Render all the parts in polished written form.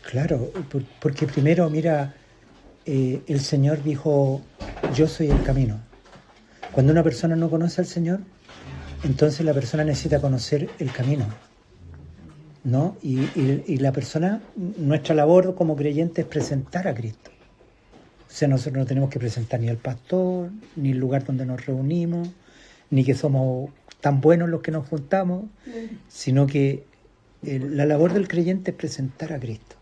Claro, porque primero, mira, el Señor dijo, yo soy el camino. Cuando una persona no conoce al Señor, entonces la persona necesita conocer el camino, ¿no? Y la persona, nuestra labor como creyente es presentar a Cristo. O sea, nosotros no tenemos que presentar ni al pastor, ni el lugar donde nos reunimos, ni que somos tan buenos los que nos juntamos, sino que la labor del creyente es presentar a Cristo.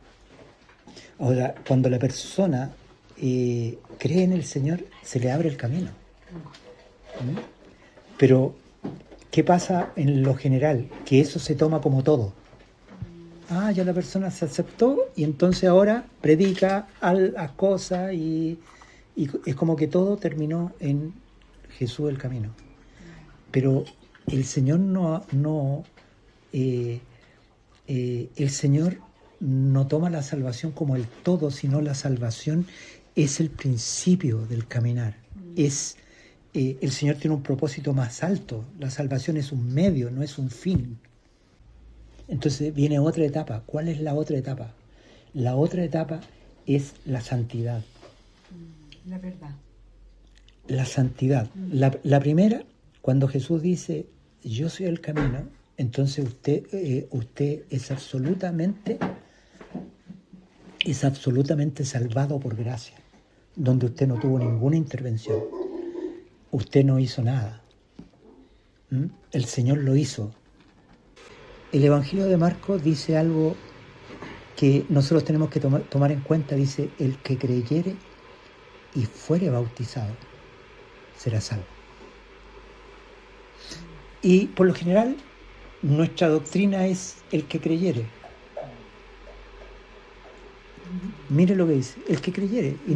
Ahora, cuando la persona cree en el Señor, se le abre el camino. ¿Mm? Pero, ¿qué pasa en lo general? Que eso se toma como todo. Ya la persona se aceptó y entonces ahora predica las cosas y es como que todo terminó en Jesús el camino. Pero el Señor el Señor no toma la salvación como el todo, sino la salvación es el principio del caminar. El Señor tiene un propósito más alto. La salvación es un medio, no es un fin. Entonces viene otra etapa. ¿Cuál es la otra etapa? La otra etapa es la santidad. La verdad. La santidad. La primera, cuando Jesús dice, yo soy el camino, entonces usted es absolutamente salvado por gracia, donde usted no tuvo ninguna intervención. Usted no hizo nada. El Señor lo hizo. El Evangelio de Marcos dice algo que nosotros tenemos que tomar en cuenta. Dice, el que creyere y fuere bautizado será salvo. Y por lo general, nuestra doctrina es el que creyere. Mire lo que dice, el que creyere. Y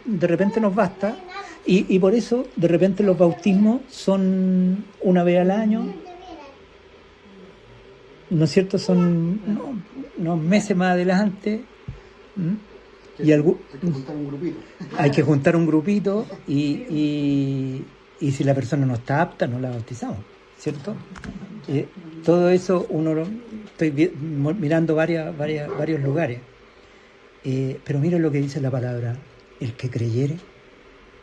de repente nos basta. Y por eso, de repente, los bautismos son una vez al año. ¿No es cierto? Son unos meses más adelante. Y hay que juntar un grupito. Hay que juntar un grupito y si la persona no está apta, no la bautizamos, ¿cierto? Todo eso estoy mirando varios lugares. Pero miren lo que dice la palabra, el que creyere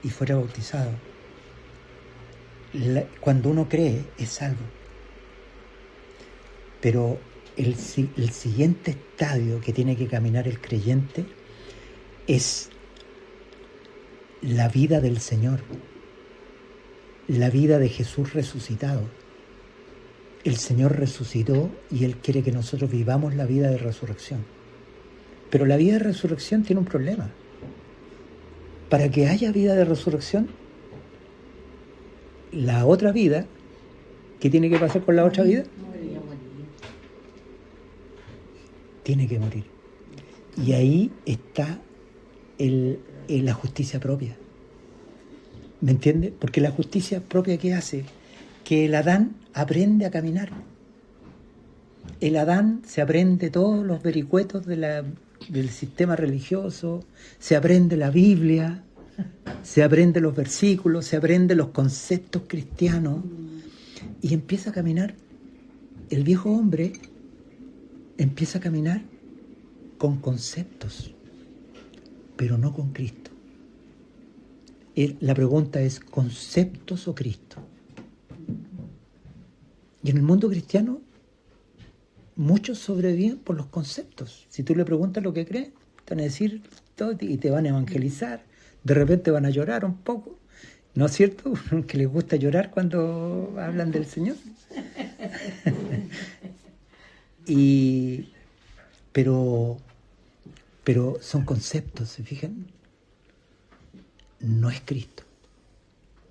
y fuera bautizado. Cuando uno cree, es salvo. Pero el siguiente estadio que tiene que caminar el creyente es la vida del Señor, la vida de Jesús resucitado. El Señor resucitó y Él quiere que nosotros vivamos la vida de resurrección. Pero la vida de resurrección tiene un problema. Para que haya vida de resurrección, la otra vida, ¿qué tiene que pasar con la otra vida? Tiene que morir. Y ahí está la justicia propia. ¿Me entiende? Porque la justicia propia, ¿qué hace? Que el Adán aprende a caminar. El Adán se aprende todos los vericuetos del sistema religioso, se aprende la Biblia, se aprende los versículos, se aprende los conceptos cristianos y empieza a caminar. El viejo hombre empieza a caminar con conceptos, pero no con Cristo. La pregunta es, ¿conceptos o Cristo? Y en el mundo cristiano, muchos sobreviven por los conceptos. Si tú le preguntas lo que creen, te van a decir todo y te van a evangelizar. De repente van a llorar un poco. ¿No es cierto? Que les gusta llorar cuando hablan del Señor. Pero son conceptos, ¿se fijan? No es Cristo.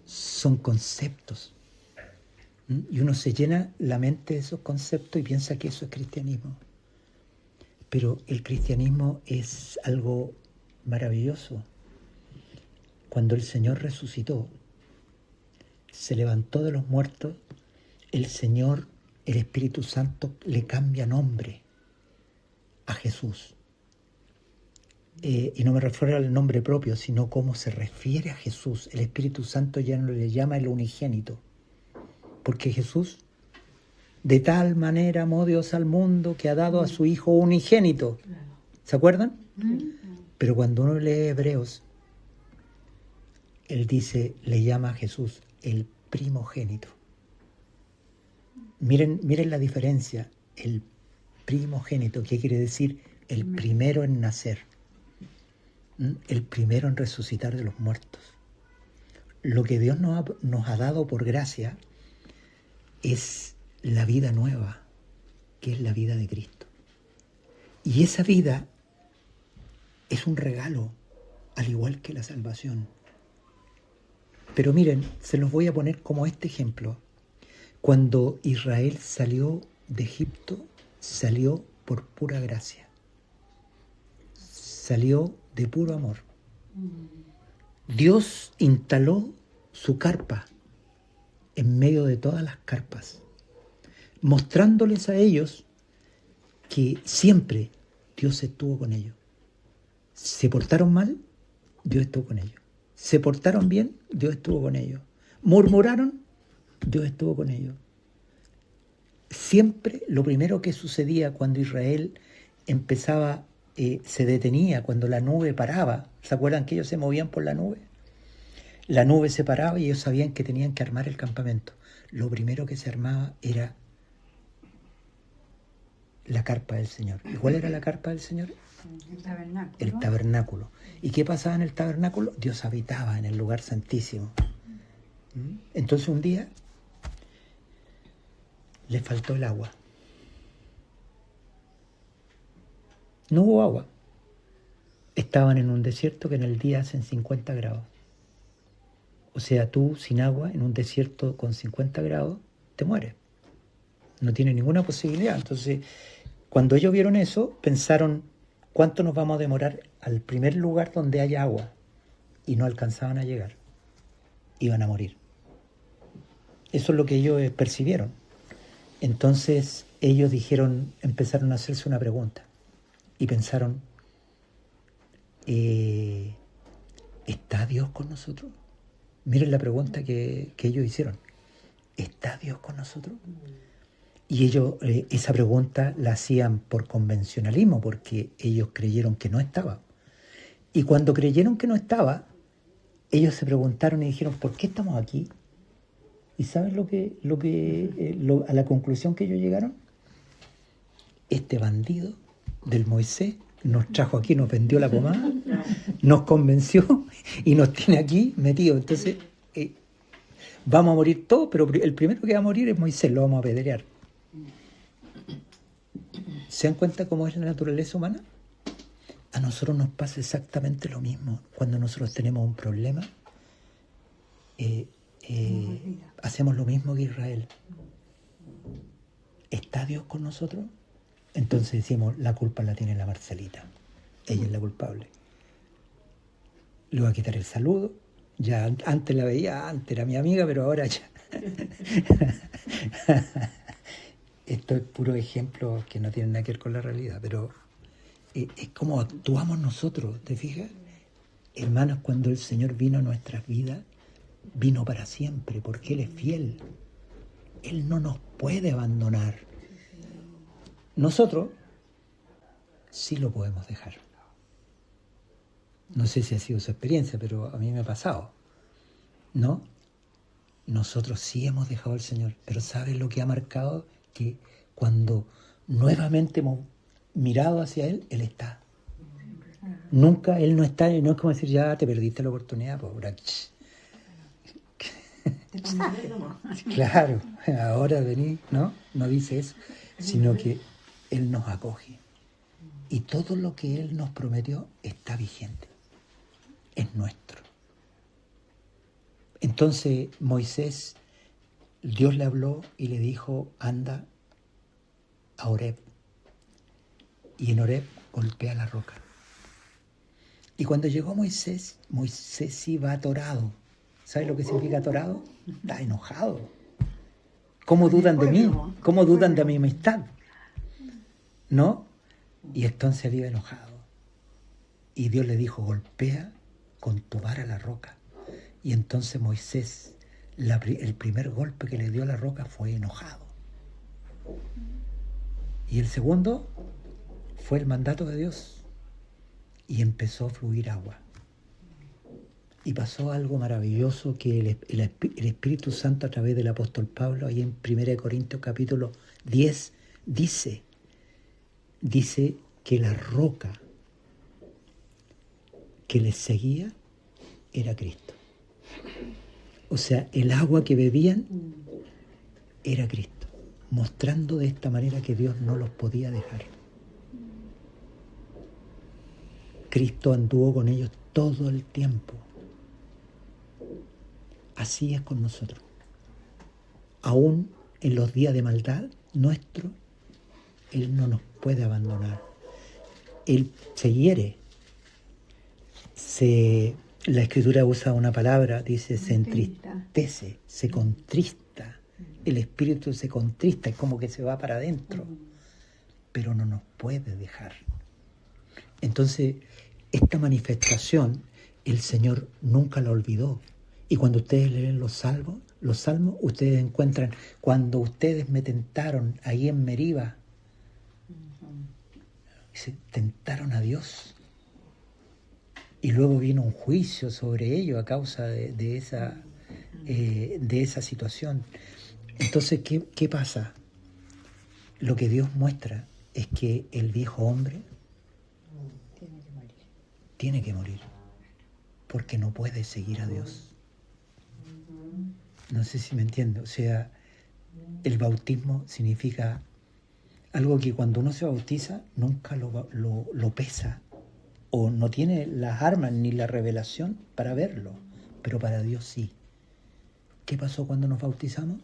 Son conceptos. Y uno se llena la mente de esos conceptos y piensa que eso es cristianismo. Pero el cristianismo es algo maravilloso. Cuando el Señor resucitó, se levantó de los muertos, el Señor, el Espíritu Santo, le cambia nombre a Jesús. Y no me refiero al nombre propio, sino cómo se refiere a Jesús. El Espíritu Santo ya no le llama el unigénito. Porque Jesús, de tal manera amó Dios al mundo que ha dado a su Hijo unigénito. ¿Se acuerdan? Pero cuando uno lee Hebreos, él dice, le llama a Jesús el primogénito. Miren la diferencia. El primogénito, ¿qué quiere decir? El primero en nacer. El primero en resucitar de los muertos. Lo que Dios nos ha dado por gracia es la vida nueva, que es la vida de Cristo. Y esa vida es un regalo, al igual que la salvación. Pero miren, se los voy a poner como este ejemplo. Cuando Israel salió de Egipto, salió por pura gracia. Salió de puro amor. Dios instaló su carpa en medio de todas las carpas, mostrándoles a ellos que siempre Dios estuvo con ellos. Se portaron mal, Dios estuvo con ellos. Se portaron bien, Dios estuvo con ellos. Murmuraron, Dios estuvo con ellos. Siempre lo primero que sucedía cuando Israel empezaba, se detenía, cuando la nube paraba. ¿Se acuerdan que ellos se movían por la nube? La nube se paraba y ellos sabían que tenían que armar el campamento. Lo primero que se armaba era la carpa del Señor. ¿Y cuál era la carpa del Señor? El tabernáculo. El tabernáculo. ¿Y qué pasaba en el tabernáculo? Dios habitaba en el lugar santísimo. Entonces un día les faltó el agua. No hubo agua. Estaban en un desierto que en el día hacen 50 grados. O sea, tú sin agua en un desierto con 50 grados te mueres. No tiene ninguna posibilidad. Entonces, cuando ellos vieron eso, pensaron, ¿cuánto nos vamos a demorar al primer lugar donde haya agua? Y no alcanzaban a llegar. Iban a morir. Eso es lo que ellos percibieron. Entonces ellos empezaron a hacerse una pregunta. Y pensaron, ¿está Dios con nosotros? Miren la pregunta que ellos hicieron. ¿Está Dios con nosotros? Y ellos esa pregunta la hacían por convencionalismo, porque ellos creyeron que no estaba. Y cuando creyeron que no estaba, ellos se preguntaron y dijeron, ¿por qué estamos aquí? ¿Y saben a la conclusión que ellos llegaron? Este bandido del Moisés nos trajo aquí, nos vendió la pomada, nos convenció y nos tiene aquí metidos. Entonces, vamos a morir todos, pero el primero que va a morir es Moisés, lo vamos a apedrear. ¿Se dan cuenta cómo es la naturaleza humana? A nosotros nos pasa exactamente lo mismo. Cuando nosotros tenemos un problema, hacemos lo mismo que Israel. ¿Está Dios con nosotros? Entonces decimos, la culpa la tiene la Marcelita. Ella es la culpable. Le voy a quitar el saludo. Ya antes la veía, antes era mi amiga, pero ahora ya. Esto es puro ejemplo que no tiene nada que ver con la realidad, pero es como actuamos nosotros, ¿te fijas? Hermanos, cuando el Señor vino a nuestras vidas, vino para siempre, porque Él es fiel. Él no nos puede abandonar. Nosotros sí lo podemos dejar. No sé si ha sido su experiencia, pero a mí me ha pasado. ¿No? Nosotros sí hemos dejado al Señor, pero ¿sabes lo que ha marcado? Que cuando nuevamente hemos mirado hacia Él, Él está. Nunca Él no está, no es como decir, ya te perdiste la oportunidad, pobre. Claro, ahora vení, ¿no? No dice eso, sino que Él nos acoge. Y todo lo que Él nos prometió está vigente. Es nuestro. Entonces Moisés, Dios le habló y le dijo, anda a Horeb. Y en Horeb golpea la roca. Y cuando llegó Moisés iba atorado. ¿Sabes lo que significa atorado? Está enojado. ¿Cómo dudan de mí? ¿Cómo dudan de mi amistad? ¿No? Y entonces él iba enojado. Y Dios le dijo, golpea con tu vara la roca. Y entonces Moisés, el primer golpe que le dio a la roca fue enojado. Y el segundo fue el mandato de Dios. y empezó a fluir agua. Y pasó algo maravilloso que el Espíritu Santo a través del apóstol Pablo, ahí en 1 Corintios capítulo 10, dice que la roca que les seguía era Cristo. O sea, el agua que bebían era Cristo, mostrando de esta manera que Dios no los podía dejar. Cristo anduvo con ellos todo el tiempo. Así es con nosotros. Aún en los días de maldad nuestro, Él no nos puede abandonar. Él se hiere. La Escritura usa una palabra, dice, se entristece, se contrista. El espíritu se contrista, es como que se va para adentro. Pero no nos puede dejar. Entonces, esta manifestación, el Señor nunca la olvidó. Y cuando ustedes leen los salmos, ustedes encuentran, cuando ustedes me tentaron ahí en Meriba, se tentaron a Dios. Y luego vino un juicio sobre ellos a causa de esa situación. Entonces, ¿qué pasa? Lo que Dios muestra es que el viejo hombre tiene que morir, porque no puede seguir a Dios. No sé si me entiende. O sea, el bautismo significa algo que cuando uno se bautiza nunca lo pesa o no tiene las armas ni la revelación para verlo, pero para Dios sí. ¿Qué pasó cuando nos bautizamos?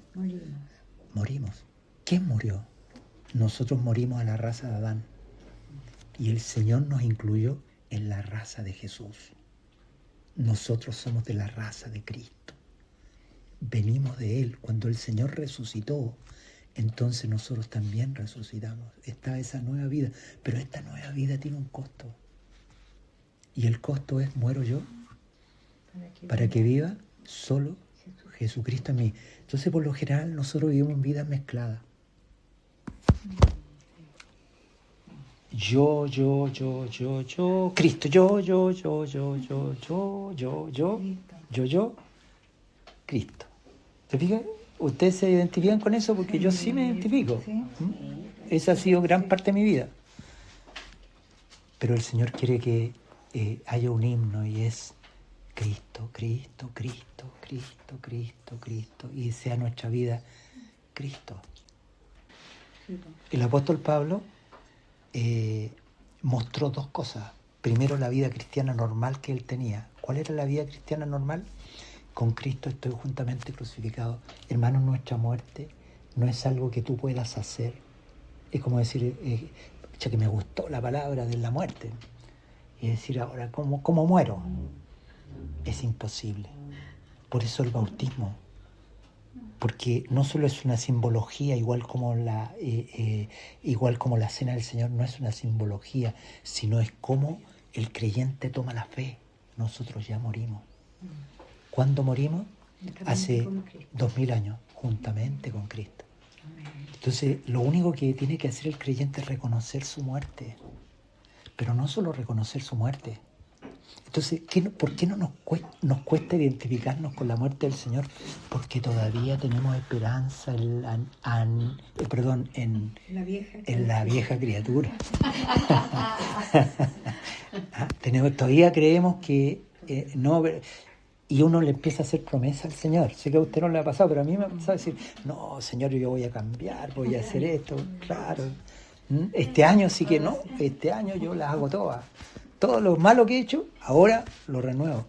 Morimos. ¿Quién murió? Nosotros morimos a la raza de Adán y el Señor nos incluyó en la raza de Jesús. Nosotros somos de la raza de Cristo. Venimos de Él. Cuando el Señor resucitó, entonces nosotros también resucitamos. Está esa nueva vida, pero esta nueva vida tiene un costo. Y el costo es, muero yo para que viva solo Jesucristo en mí. Entonces, por lo general, nosotros vivimos vidas mezcladas. Yo, Cristo, yo, Cristo. ¿Se fijan? Ustedes se identifican con eso porque yo sí me identifico. Esa ha sido gran parte de mi vida. Pero el Señor quiere que haya un himno y es Cristo, Cristo, Cristo, Cristo, Cristo, Cristo. Y sea nuestra vida Cristo. El apóstol Pablo mostró dos cosas. Primero, la vida cristiana normal que él tenía. ¿Cuál era la vida cristiana normal? Con Cristo estoy juntamente crucificado. Hermanos, nuestra muerte no es algo que tú puedas hacer. Es como decir, que me gustó la palabra de la muerte. Y decir ahora, ¿cómo muero? Es imposible. Por eso el bautismo. Porque no solo es una simbología, igual como la cena del Señor, no es una simbología, sino es como el creyente toma la fe. Nosotros ya morimos. ¿Cuándo morimos? Hace 2000 años, juntamente con Cristo. Entonces, lo único que tiene que hacer el creyente es reconocer su muerte. Pero no solo reconocer su muerte. Entonces, ¿por qué no nos cuesta identificarnos con la muerte del Señor? Porque todavía tenemos esperanza en la vieja criatura. Todavía creemos que no... Y uno le empieza a hacer promesa al Señor. Sé que a usted no le ha pasado, pero a mí me ha pasado a decir, no, Señor, yo voy a cambiar, voy a hacer esto, claro. Este año sí que no, este año yo las hago todas. Todo lo malo que he hecho, ahora lo renuevo.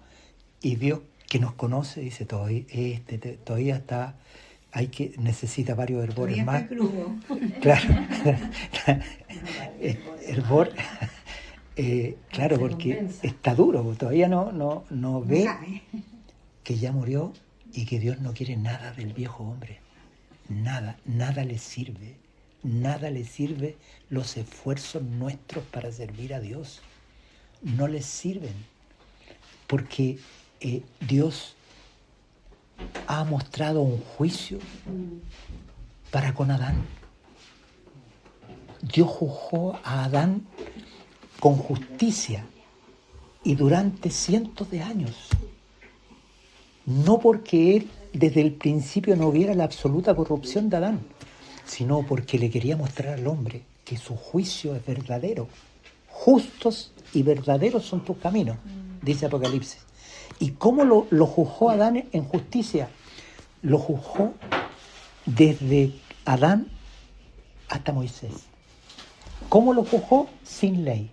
Y Dios, que nos conoce, dice, todavía está, necesita varios hervores más. Claro, hervor. Claro, porque está duro, todavía no ve que ya murió y que Dios no quiere nada del viejo hombre. Nada le sirve. Nada le sirve los esfuerzos nuestros para servir a Dios. No les sirven. Porque Dios ha mostrado un juicio para con Adán. Dios juzgó a Adán con justicia, y durante cientos de años. No porque él desde el principio no viera la absoluta corrupción de Adán, sino porque le quería mostrar al hombre que su juicio es verdadero. Justos y verdaderos son tus caminos, dice Apocalipsis. ¿Y cómo lo juzgó Adán en justicia? Lo juzgó desde Adán hasta Moisés. ¿Cómo lo juzgó? Sin ley.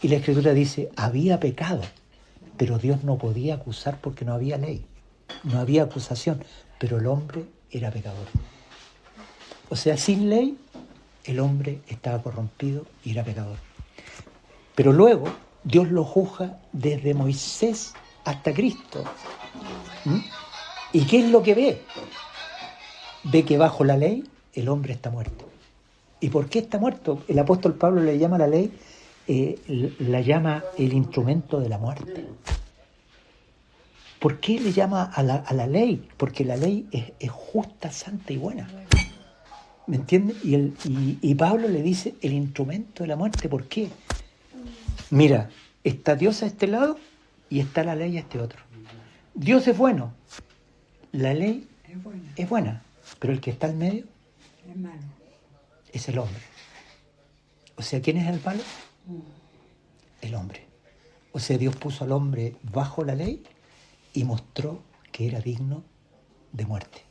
Y la Escritura dice, había pecado, pero Dios no podía acusar porque no había ley, no había acusación, pero el hombre era pecador. O sea, sin ley, el hombre estaba corrompido y era pecador. Pero luego, Dios lo juzga desde Moisés hasta Cristo. ¿Y qué es lo que ve? Ve que bajo la ley, el hombre está muerto. ¿Y por qué está muerto? El apóstol Pablo le llama a la ley, la llama el instrumento de la muerte. ¿Por qué le llama a la ley? Porque la ley es justa, santa y buena. ¿Me entiendes? Y Pablo le dice el instrumento de la muerte. ¿Por qué? Mira, está Dios a este lado y está la ley a este otro. Dios es bueno, la ley es buena, pero el que está al medio es malo. Es el hombre. O sea, ¿quién es el malo? El hombre. O sea, Dios puso al hombre bajo la ley y mostró que era digno de muerte.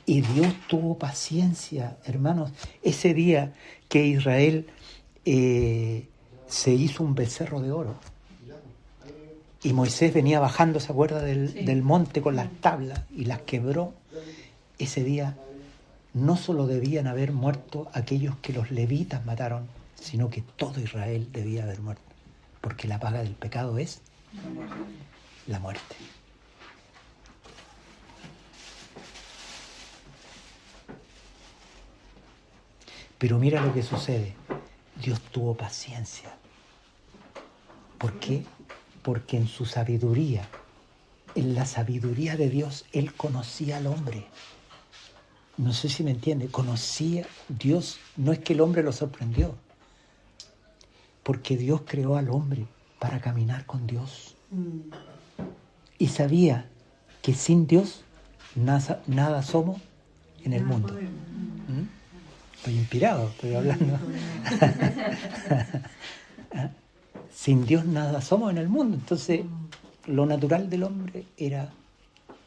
Y Dios tuvo paciencia, hermanos. Ese día que Israel se hizo un becerro de oro y Moisés venía bajando, ¿se acuerda? Del monte con las tablas y las quebró. Ese día no solo debían haber muerto aquellos que los levitas mataron, sino que todo Israel debía haber muerto, porque la paga del pecado es la muerte. Pero mira lo que sucede. Dios tuvo paciencia. ¿Por qué? Porque en su sabiduría, en la sabiduría de Dios, Él conocía al hombre. No sé si me entiende. Conocía Dios. No es que el hombre lo sorprendió. Porque Dios creó al hombre para caminar con Dios. Y sabía que sin Dios nada somos en el mundo. Estoy inspirado, estoy hablando. Sin Dios nada somos en el mundo. Entonces, lo natural del hombre era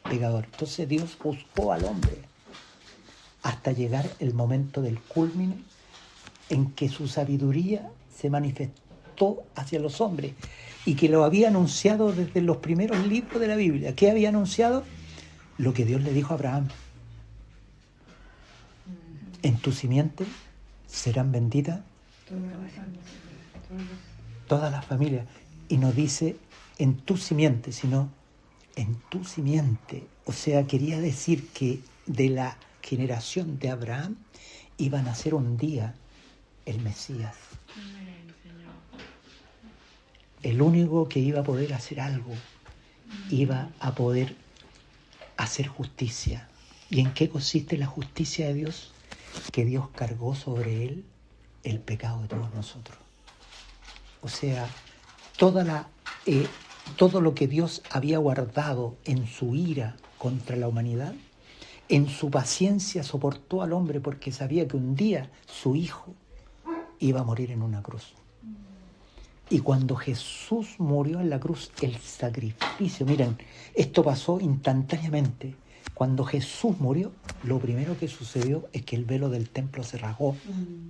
pecador. Entonces Dios juzgó al hombre hasta llegar el momento del culmine en que su sabiduría se manifestó hacia los hombres y que lo había anunciado desde los primeros libros de la Biblia. ¿Qué había anunciado? Lo que Dios le dijo a Abraham. En tu simiente serán benditas todas las familias. Y no dice en tu simiente, sino en tu simiente. O sea, quería decir que de la generación de Abraham iba a nacer un día el Mesías. El único que iba a poder hacer algo, iba a poder hacer justicia. ¿Y en qué consiste la justicia de Dios? Que Dios cargó sobre él el pecado de todos nosotros. O sea, todo lo que Dios había guardado en su ira contra la humanidad, en su paciencia soportó al hombre porque sabía que un día su hijo iba a morir en una cruz. Y cuando Jesús murió en la cruz, el sacrificio, miren, esto pasó instantáneamente. Cuando Jesús murió, lo primero que sucedió es que el velo del templo se rasgó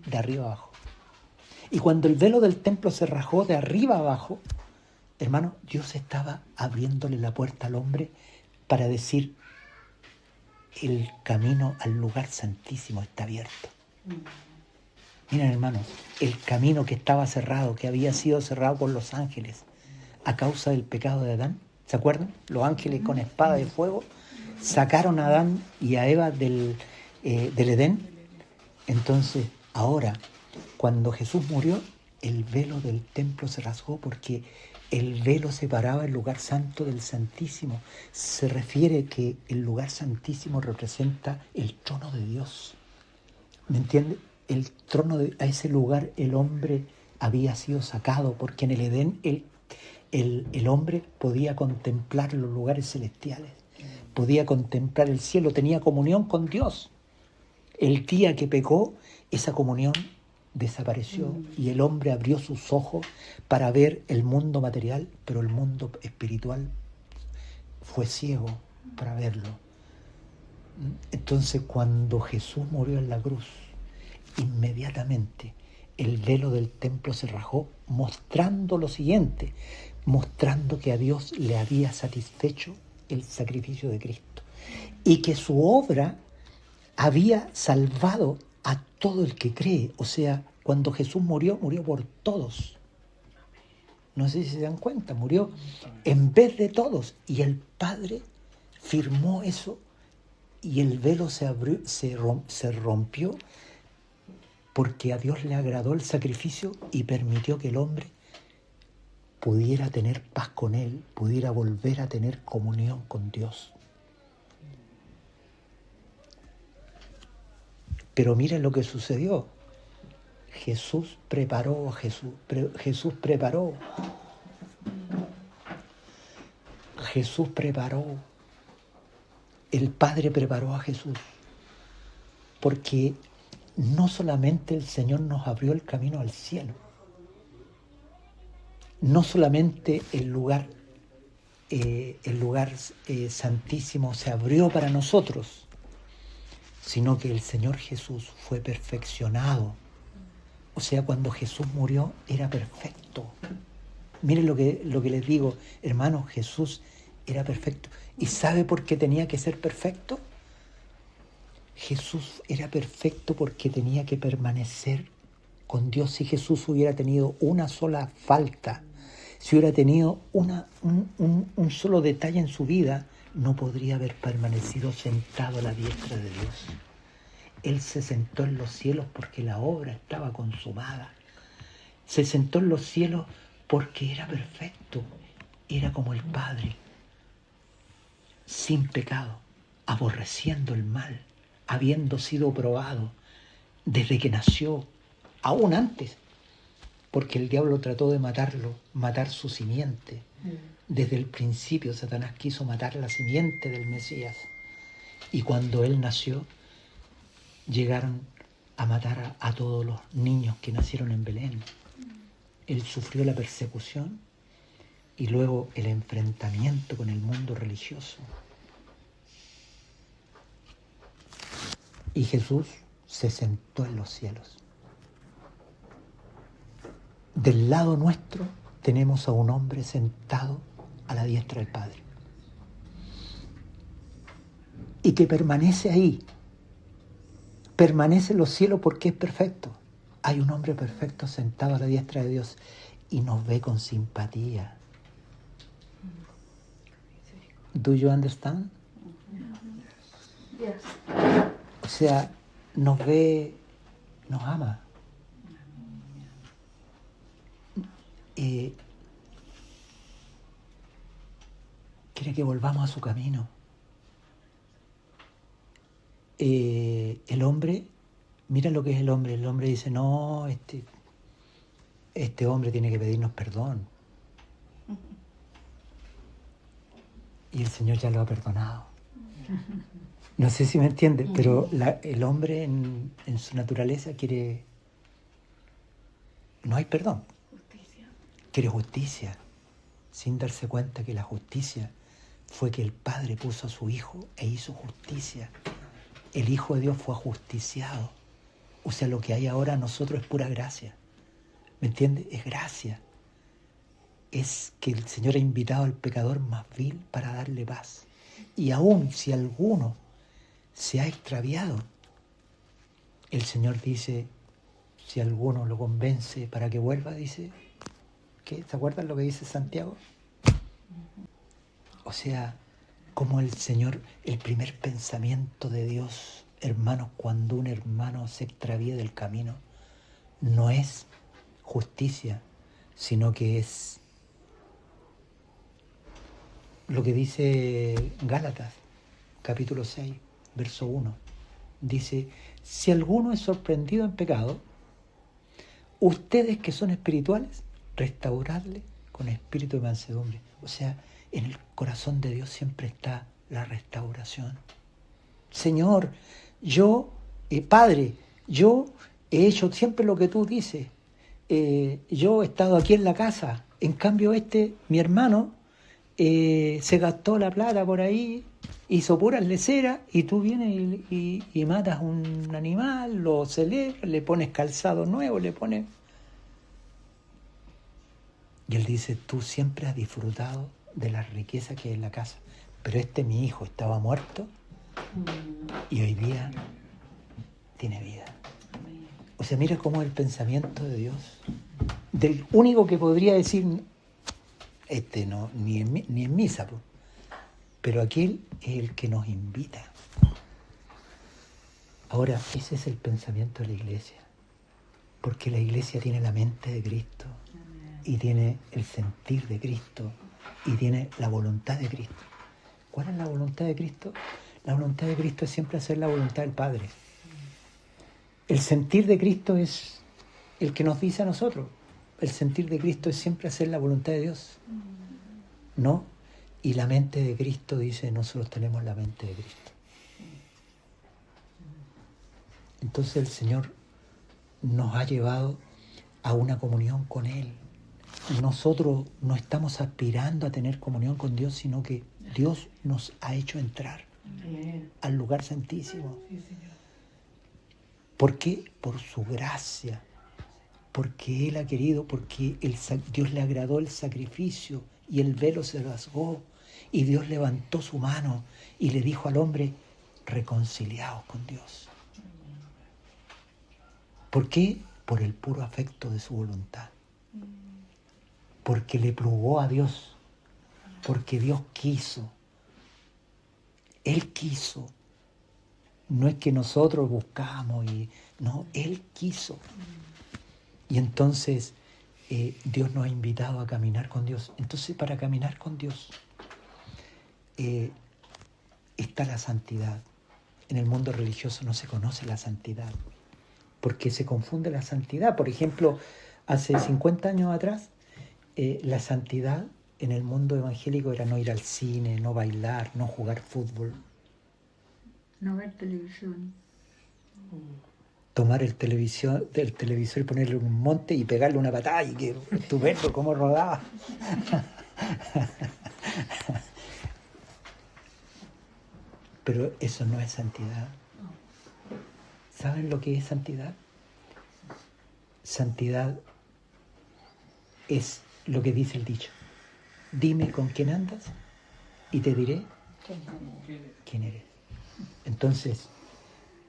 de arriba abajo. Y cuando el velo del templo se rasgó de arriba abajo, hermano, Dios estaba abriéndole la puerta al hombre para decir, el camino al lugar santísimo está abierto. Miren, hermanos, el camino que estaba cerrado, que había sido cerrado por los ángeles a causa del pecado de Adán, ¿se acuerdan? Los ángeles con espada de fuego sacaron a Adán y a Eva del Edén. Entonces, ahora, cuando Jesús murió, el velo del templo se rasgó porque el velo separaba el lugar santo del santísimo. Se refiere que el lugar santísimo representa el trono de Dios. ¿Me entiende? El trono a ese lugar el hombre había sido sacado, porque en el Edén el hombre podía contemplar los lugares celestiales, podía contemplar el cielo, tenía comunión con Dios. El día que pecó, esa comunión desapareció y el hombre abrió sus ojos para ver el mundo material, pero el mundo espiritual fue ciego para verlo. Entonces, cuando Jesús murió en la cruz, inmediatamente el velo del templo se rajó, mostrando lo siguiente, mostrando que a Dios le había satisfecho el sacrificio de Cristo y que su obra había salvado a todo el que cree. O sea, cuando Jesús murió, murió por todos. No sé si se dan cuenta, murió en vez de todos. Y el Padre firmó eso y el velo se abrió, se rompió, porque a Dios le agradó el sacrificio y permitió que el hombre pudiera tener paz con Él, pudiera volver a tener comunión con Dios. Pero miren lo que sucedió. Jesús preparó, el Padre preparó a Jesús, porque no solamente el Señor nos abrió el camino al cielo, no solamente el lugar santísimo se abrió para nosotros, sino que el Señor Jesús fue perfeccionado. O sea, cuando Jesús murió era perfecto. Miren lo que les digo, hermanos, Jesús era perfecto. ¿Y sabe por qué tenía que ser perfecto? Jesús era perfecto porque tenía que permanecer con Dios. Si Jesús hubiera tenido una sola falta, si hubiera tenido un solo detalle en su vida, no podría haber permanecido sentado a la diestra de Dios. Él se sentó en los cielos porque la obra estaba consumada. Se sentó en los cielos porque era perfecto. Era como el Padre, sin pecado, aborreciendo el mal, habiendo sido probado desde que nació, aún antes, porque el diablo trató de matarlo, matar su simiente. Desde el principio Satanás quiso matar la simiente del Mesías. Y cuando él nació, llegaron a matar a todos los niños que nacieron en Belén. Él sufrió la persecución y luego el enfrentamiento con el mundo religioso. Y Jesús se sentó en los cielos. Del lado nuestro tenemos a un hombre sentado a la diestra del Padre. Y que permanece ahí. Permanece en los cielos porque es perfecto. Hay un hombre perfecto sentado a la diestra de Dios y nos ve con simpatía. Do you understand? Yes. O sea, nos ve, nos ama. Quiere que volvamos a su camino. El hombre, mira lo que es el hombre. El hombre dice, no, este hombre tiene que pedirnos perdón. Y el Señor ya lo ha perdonado. No sé si me entiende, pero el hombre en su naturaleza quiere... No hay perdón. Justicia. Quiere justicia, sin darse cuenta que la justicia fue que el Padre puso a su Hijo e hizo justicia. El Hijo de Dios fue ajusticiado. O sea, lo que hay ahora a nosotros es pura gracia. ¿Me entiende? Es gracia. Es que el Señor ha invitado al pecador más vil para darle paz. Y aún si alguno se ha extraviado, el Señor dice, si alguno lo convence para que vuelva, dice, ¿qué? ¿Se acuerdan lo que dice Santiago? O sea, como el Señor, el primer pensamiento de Dios, hermanos, cuando un hermano se extravía del camino, no es justicia, sino que es lo que dice Gálatas, capítulo 6, verso 1. Dice, si alguno es sorprendido en pecado, ustedes que son espirituales, restauradle con espíritu de mansedumbre. O sea, en el corazón de Dios siempre está la restauración. Señor, yo, Padre, yo he hecho siempre lo que tú dices. Yo he estado aquí en la casa. En cambio mi hermano, se gastó la plata por ahí, hizo puras leceras, y tú vienes y matas un animal, lo celebras, le pones calzado nuevo, le pones... Y él dice, tú siempre has disfrutado de la riqueza que hay en la casa, pero mi hijo estaba muerto y hoy día tiene vida. O sea, mira cómo es el pensamiento de Dios, del único que podría decir, no, ni en misa, pues. Pero aquel es el que nos invita. Ahora, ese es el pensamiento de la iglesia, porque la iglesia tiene la mente de Cristo, y tiene el sentir de Cristo, y tiene la voluntad de Cristo. ¿Cuál es la voluntad de Cristo? La voluntad de Cristo es siempre hacer la voluntad del Padre. El sentir de Cristo es el que nos dice a nosotros. El sentir de Cristo es siempre hacer la voluntad de Dios. ¿No? Y la mente de Cristo dice, nosotros tenemos la mente de Cristo. Entonces el Señor nos ha llevado a una comunión con Él. Nosotros no estamos aspirando a tener comunión con Dios, sino que Dios nos ha hecho entrar al lugar santísimo. ¿Por qué? Por su gracia, porque Él ha querido, porque Dios le agradó el sacrificio y el velo se rasgó y Dios levantó su mano y le dijo al hombre, reconciliaos con Dios. ¿Por qué? Por el puro afecto de su voluntad. Porque le plugó a Dios, porque Dios quiso. Él quiso. No es que nosotros buscamos, no, Él quiso. Y entonces Dios nos ha invitado a caminar con Dios. Entonces, para caminar con Dios está la santidad. En el mundo religioso no se conoce la santidad, porque se confunde la santidad. Por ejemplo, hace 50 años atrás, la santidad en el mundo evangélico era no ir al cine, no bailar, no jugar fútbol. No ver televisión. Tomar del televisor y ponerle un monte y pegarle una patada y que estupendo cómo rodaba. Pero eso no es santidad. ¿Saben lo que es santidad? Santidad es lo que dice el dicho. Dime con quién andas y te diré quién eres. Entonces,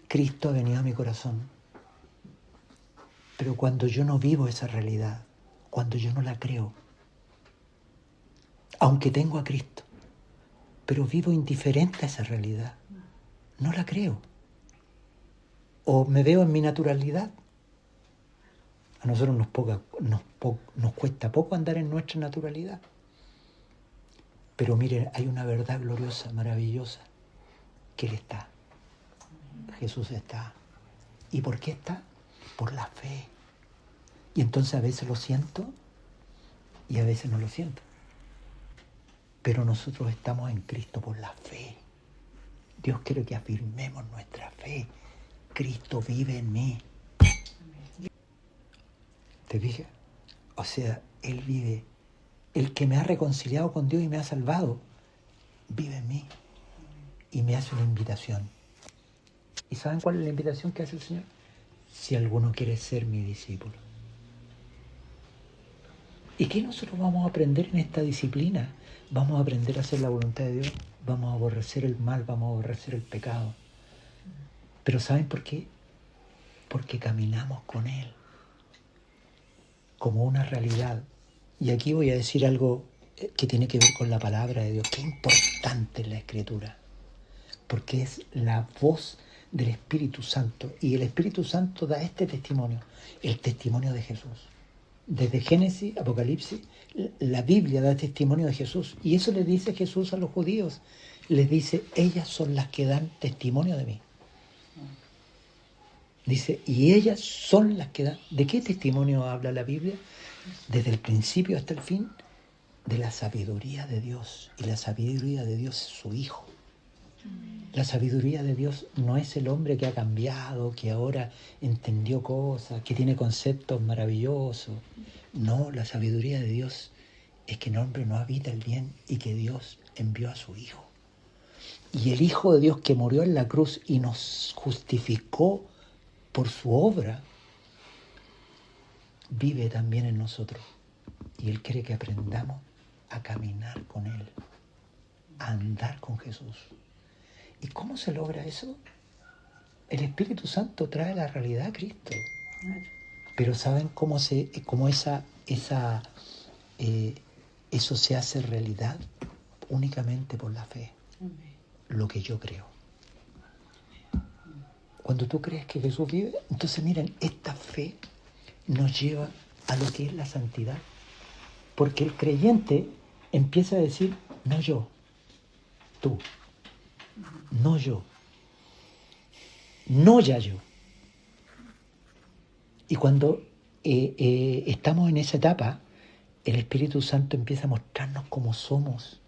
Cristo ha venido a mi corazón. Pero cuando yo no vivo esa realidad, cuando yo no la creo, aunque tengo a Cristo, pero vivo indiferente a esa realidad, no la creo. O me veo en mi naturalidad. A nosotros nos cuesta poco andar en nuestra naturalidad. Pero miren, hay una verdad gloriosa, maravillosa, que Él está. Jesús está. ¿Y por qué está? Por la fe. Y entonces a veces lo siento y a veces no lo siento. Pero nosotros estamos en Cristo por la fe. Dios quiere que afirmemos nuestra fe. Cristo vive en mí. ¿Te fijas? O sea, Él vive. El que me ha reconciliado con Dios y me ha salvado, vive en mí. Y me hace una invitación. ¿Y saben cuál es la invitación que hace el Señor? Si alguno quiere ser mi discípulo. ¿Y qué nosotros vamos a aprender en esta disciplina? Vamos a aprender a hacer la voluntad de Dios. Vamos a aborrecer el mal, vamos a aborrecer el pecado. ¿Pero saben por qué? Porque caminamos con Él como una realidad. Y aquí voy a decir algo que tiene que ver con la palabra de Dios. Qué importante es la Escritura. Porque es la voz del Espíritu Santo. Y el Espíritu Santo da este testimonio, el testimonio de Jesús. Desde Génesis, Apocalipsis, la Biblia da testimonio de Jesús. Y eso le dice Jesús a los judíos. Les dice, ellas son las que dan testimonio de mí. Dice, y ellas son las que dan. ¿De qué testimonio habla la Biblia? Desde el principio hasta el fin, de la sabiduría de Dios. Y la sabiduría de Dios es su Hijo. La sabiduría de Dios no es el hombre que ha cambiado, que ahora entendió cosas, que tiene conceptos maravillosos. No, la sabiduría de Dios es que el hombre no habita el bien y que Dios envió a su Hijo. Y el Hijo de Dios que murió en la cruz y nos justificó por su obra, vive también en nosotros. Y Él quiere que aprendamos a caminar con Él, a andar con Jesús. ¿Y cómo se logra eso? El Espíritu Santo trae la realidad a Cristo. Pero ¿saben cómo eso se hace realidad? Únicamente por la fe. Lo que yo creo. Cuando tú crees que Jesús vive, entonces miren, esta fe nos lleva a lo que es la santidad. Porque el creyente empieza a decir, no yo, tú, no yo, no ya yo. Y cuando estamos en esa etapa, el Espíritu Santo empieza a mostrarnos cómo somos.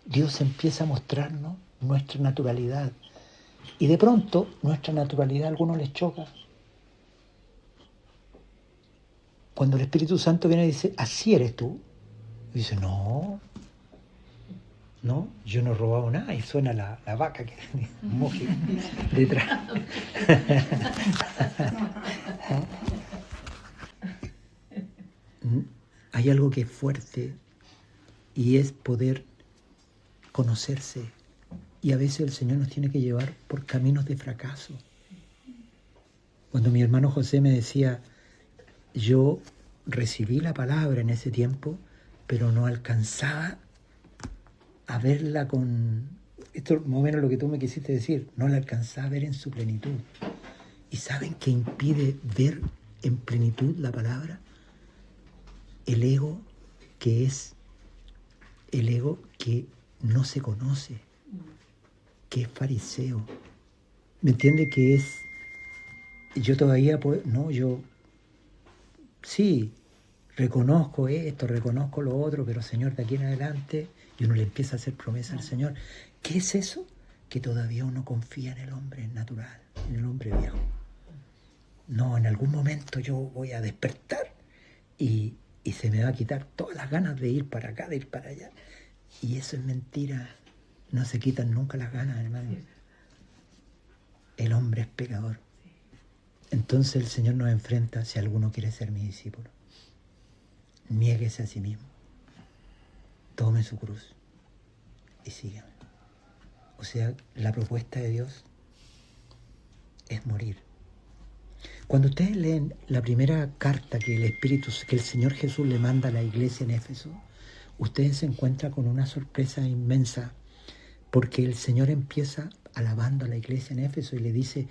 Dios empieza a mostrarnos nuestra naturalidad. Y de pronto, nuestra naturalidad a algunos les choca. Cuando el Espíritu Santo viene y dice, así eres tú. Y dice, no, yo no he robado nada. Y suena la vaca que moje detrás. Hay algo que es fuerte y es poder conocerse. Y a veces el Señor nos tiene que llevar por caminos de fracaso. Cuando mi hermano José me decía, yo recibí la palabra en ese tiempo, pero no alcanzaba a verla con... Esto más o menos lo que tú me quisiste decir, no la alcanzaba a ver en su plenitud. ¿Y saben qué impide ver en plenitud la palabra? El ego, que es el ego que no se conoce, que es fariseo. ¿Me entiende? Que es, yo todavía, sí, reconozco esto, reconozco lo otro, pero Señor, de aquí en adelante, y uno le empieza a hacer promesa al Señor. ¿Qué es eso? Que todavía uno confía en el hombre natural, en el hombre viejo. No, en algún momento yo voy a despertar y se me va a quitar todas las ganas de ir para acá, de ir para allá. Y eso es mentira. No se quitan nunca las ganas, hermano. El hombre es pecador. Entonces el Señor nos enfrenta si alguno quiere ser mi discípulo. Niéguese a sí mismo. Tome su cruz y sígame. O sea, la propuesta de Dios es morir. Cuando ustedes leen la primera carta que el Señor Jesús le manda a la iglesia en Éfeso, ustedes se encuentran con una sorpresa inmensa, porque el Señor empieza alabando a la iglesia en Éfeso y le dice,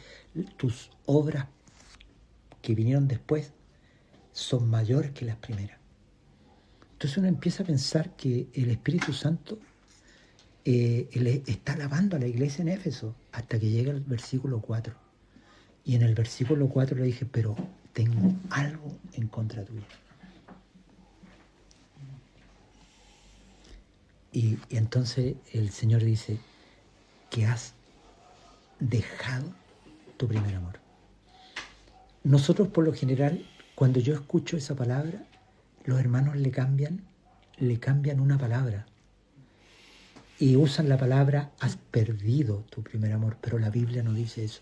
tus obras que vinieron después son mayores que las primeras. Entonces uno empieza a pensar que el Espíritu Santo está alabando a la iglesia en Éfeso hasta que llega el versículo 4. Y en el versículo 4 le dije, pero tengo algo en contra tuya. Y entonces el Señor dice que has dejado tu primer amor. Nosotros por lo general, cuando yo escucho esa palabra, los hermanos le cambian una palabra. Y usan la palabra, has perdido tu primer amor, pero la Biblia no dice eso.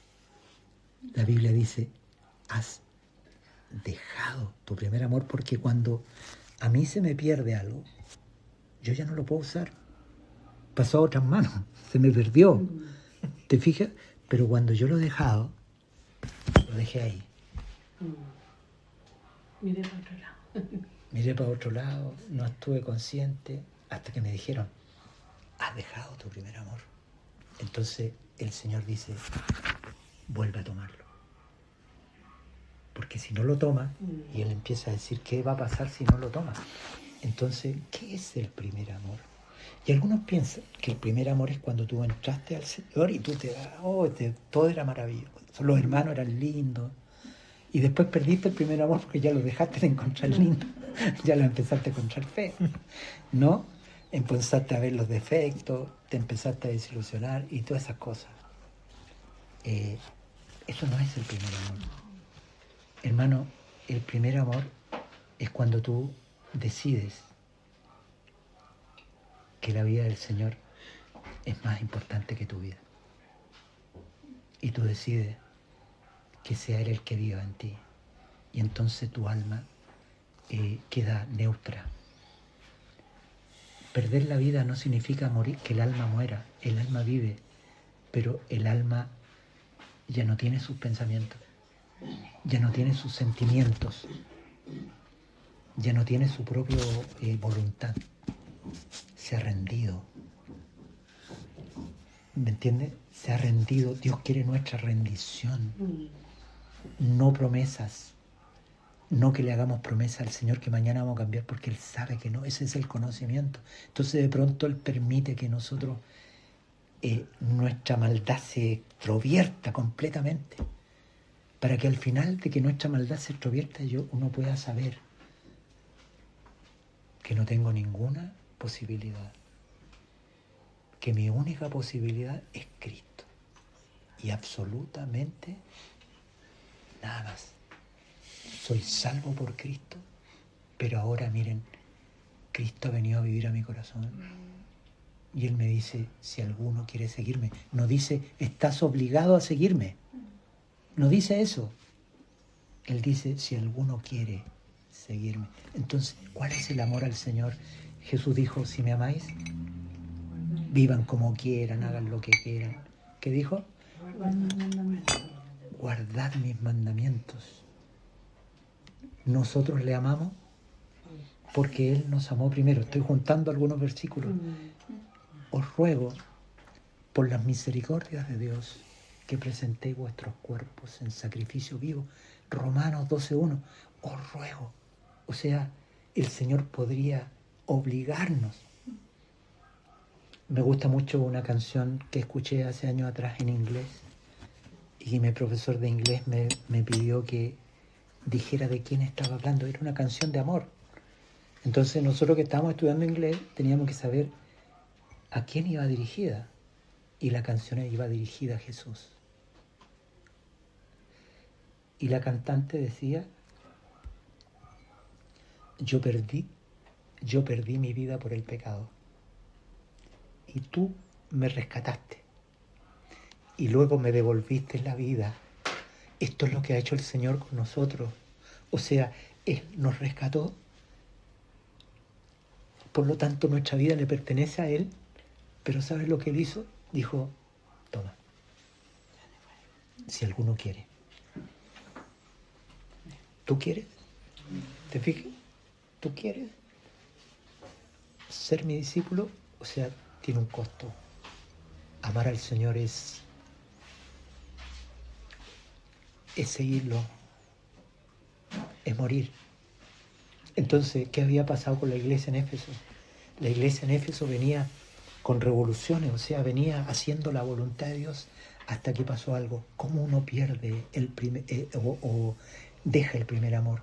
La Biblia dice, has dejado tu primer amor, porque cuando a mí se me pierde algo, yo ya no lo puedo usar. Pasó a otras manos, se me perdió. ¿Te fijas? Pero cuando yo lo he dejado, lo dejé ahí. Miré para otro lado. Miré para otro lado, no estuve consciente, hasta que me dijeron, has dejado tu primer amor. Entonces el Señor dice, vuelve a tomarlo. Porque si no lo toma, y Él empieza a decir, ¿qué va a pasar si no lo toma? Entonces, ¿qué es el primer amor? Y algunos piensan que el primer amor es cuando tú entraste al Señor y tú te das, todo era maravilloso. Los hermanos eran lindos, Y después perdiste el primer amor porque ya lo dejaste de encontrar lindo, ya lo empezaste a encontrar feo, ¿no? Empezaste a ver los defectos, te empezaste a desilusionar y todas esas cosas. Eso no es el primer amor. Hermano, el primer amor es cuando tú decides que la vida del Señor es más importante que tu vida. Y tú decides que sea Él el que viva en ti. Y entonces tu alma queda neutra. Perder la vida no significa morir, que el alma muera. El alma vive, pero el alma ya no tiene sus pensamientos, ya no tiene sus sentimientos, ya no tiene su propia voluntad. Se ha rendido. ¿Me entiendes? Se ha rendido. Dios quiere nuestra rendición, no promesas. No que le hagamos promesa al Señor que mañana vamos a cambiar, porque Él sabe que no. Ese es el conocimiento. Entonces de pronto Él permite que nosotros, nuestra maldad se extrovierta completamente, para que al final de que nuestra maldad se extrovierta, uno pueda saber que no tengo ninguna posibilidad, que mi única posibilidad es Cristo, y absolutamente nada más. Soy salvo por Cristo, pero ahora miren, Cristo ha venido a vivir a mi corazón. Y Él me dice, si alguno quiere seguirme. No dice, estás obligado a seguirme. No dice eso. Él dice, si alguno quiere seguirme. Entonces, ¿cuál es el amor al Señor? Jesús dijo, si me amáis, vivan como quieran, hagan lo que quieran. ¿Qué dijo? Guardad mis mandamientos. Nosotros le amamos porque Él nos amó primero. Estoy juntando algunos versículos. Os ruego, por las misericordias de Dios, que presentéis vuestros cuerpos en sacrificio vivo. Romanos 12:1. Os ruego. O sea, el Señor podría obligarnos. Me gusta mucho una canción que escuché hace años atrás en inglés, y mi profesor de inglés me pidió que dijera de quién estaba hablando. Era una canción de amor. Entonces nosotros que estábamos estudiando inglés teníamos que saber a quién iba dirigida, y la canción iba dirigida a Jesús. Y la cantante decía, yo perdí mi vida por el pecado, y tú me rescataste, y luego me devolviste la vida. Esto es lo que ha hecho el Señor con nosotros. O sea, Él nos rescató, por lo tanto nuestra vida le pertenece a Él, pero ¿sabes lo que Él hizo? Dijo, toma, si alguno quiere. ¿Tú quieres? ¿Te fijas? ¿Tú quieres ser mi discípulo? O sea, tiene un costo. Amar al Señor es seguirlo, es morir. Entonces, ¿qué había pasado con la iglesia en Éfeso? La iglesia en Éfeso venía con revoluciones, o sea, venía haciendo la voluntad de Dios, hasta que pasó algo. ¿Cómo uno pierde o deja el primer amor?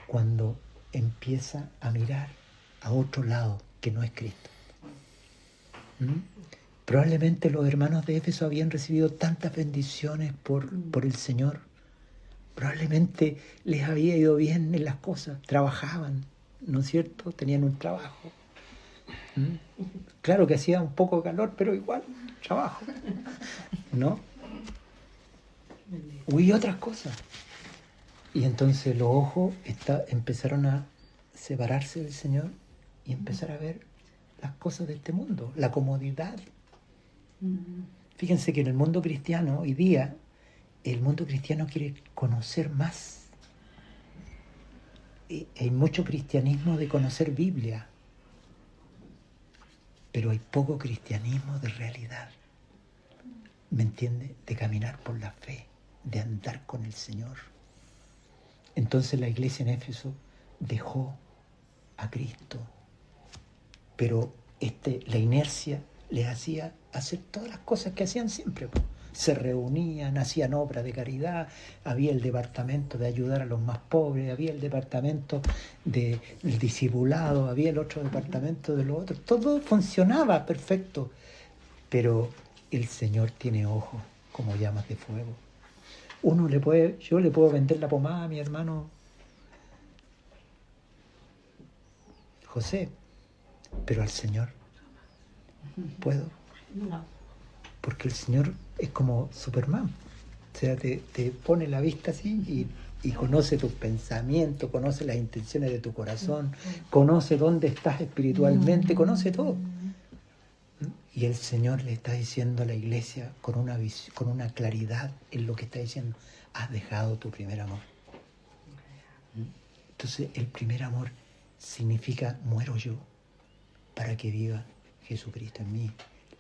Cuando empieza a mirar a otro lado que no es Cristo. Probablemente los hermanos de Éfeso habían recibido tantas bendiciones por el Señor. Probablemente les había ido bien en las cosas, trabajaban, ¿no es cierto? Tenían un trabajo. Claro que hacía un poco de calor, pero igual, trabajo, ¿no? Y otras cosas. Y entonces los ojos empezaron a separarse del Señor y empezar a ver las cosas de este mundo, la comodidad. Fíjense que en el mundo cristiano hoy día, el mundo cristiano quiere conocer más. Hay mucho cristianismo de conocer Biblia, pero hay poco cristianismo de realidad. ¿Me entiende? De caminar por la fe, de andar con el Señor. Entonces la iglesia en Éfeso dejó a Cristo, pero la inercia les hacía hacer todas las cosas que hacían siempre. se reunían, hacían obras de caridad, había el departamento de ayudar a los más pobres, había el departamento del discipulado, había el otro departamento de los otros, todo funcionaba perfecto, pero el Señor tiene ojos como llamas de fuego. Yo le puedo vender la pomada a mi hermano José, pero al Señor ¿puedo? No. Porque el Señor es como Superman. O sea, te pone la vista así y conoce tus pensamientos, conoce las intenciones de tu corazón, conoce dónde estás espiritualmente, conoce todo. Y el Señor le está diciendo a la iglesia con una claridad en lo que está diciendo: has dejado tu primer amor. Entonces el primer amor significa: muero yo para que viva Jesucristo en mí.